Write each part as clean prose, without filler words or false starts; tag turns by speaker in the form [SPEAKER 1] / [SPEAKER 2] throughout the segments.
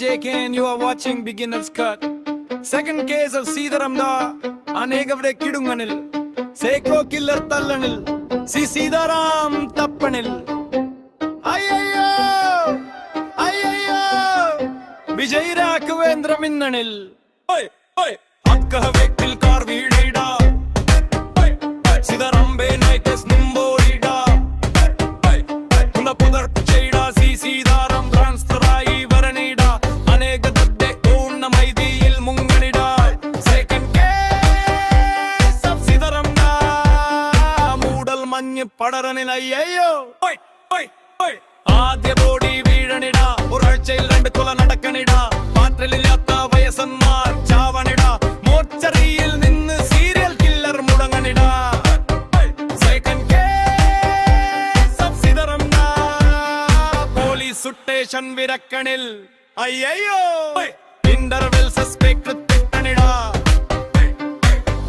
[SPEAKER 1] JK and you are watching Beginner's Cut. Second case of Sitharam Da Anegavade Kidunganil Seiko Killer Tallanil Si Sitharam Tappanil Ayayyo Ayayyo Vijay Rakhavendra Minnanil Oi Oi Akka Vekil Kar Veedida Sitharam Be Naites Nimborida Tunda Pudar Cheida Si Sitharam Transferai Varanida Anega Dadde Oonna Maidiyil Munganida Second case of Sitharam Da Moodal Manye Padaranil Ayayyo Oi Oi Oi ആദ്യ body വീഴണിട ഒരാഴ്ചയിൽ 2 കൊല നടക്കണിട പാത്രലില്ലാത്ത വയസ്സന്മാർ ചാവണിട മോർച്ചറിയിൽ നിന്ന് സീരിയൽ കില്ലർ മുടങ്ങണിട സെക്കൻഡ് കേസ് ഓഫ് സിതറം ദാ പോലീസ് സ്റ്റേഷൻ വിരക്കണിൽ അയ്യയ്യോ ഇന്റർവെൽ സസ്പെക്ട് തിട്ടണിട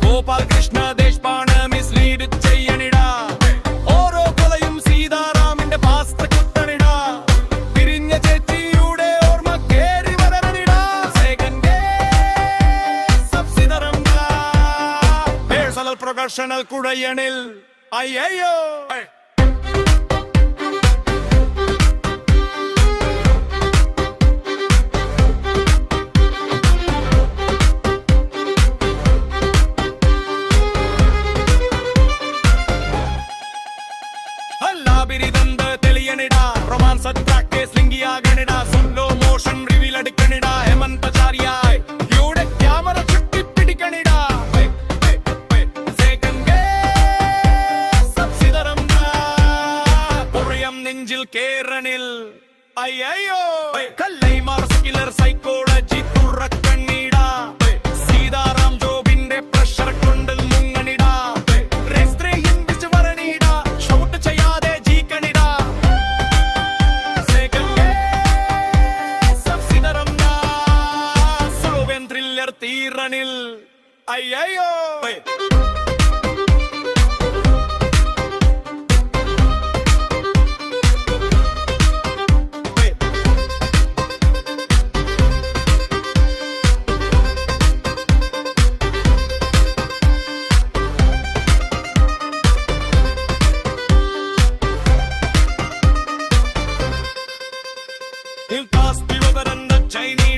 [SPEAKER 1] ഗോപാൽ കൃഷ്ണ ദേശ്പാണ്ഡെ മിസ്ലീഡ് ചെയ്യണിട ഓരോ കൊലയും സീതാറാമിന്റെ പാസ്ത കുത്തണിട പിരിഞ്ഞ ചേച്ചിയുടെ ഓർമ്മ കേറി വരണിട സെക്കൻഡ് കേസ് ഓഫ് സിതറം ദാ പേഴ്സണൽ പ്രൊഫഷണൽ കുടയണിൽ അയ്യയ്യോ ബിരിദന്ത തെളിയണിട റൊമാൻസ് അറ്റാക്ക് സ്ലിംഗിയാകണിട സ്ലോ മോഷൻ റിവീൽ എടുക്കണിട ഹേമന്ത് ആചാര്യായ് യുടെ ക്യാമറ ചുറ്റിപ്പിടിക്കണിട സെക്കൻഡ് കേസ് ഓഫ് സിതറം ദാ പുറയം നെഞ്ചിൽ കേറണിൽ അയ്യയ്യോ കല്ലൈമാർ കില്ലർ സൈക്കോളജി തുറക്കണിട സീതാറാം ജോബിന്റെ പ്രഷർ കൊണ്ട് മുങ്ങണിട തീറണിൽ അയ്യയ്യോ Chinese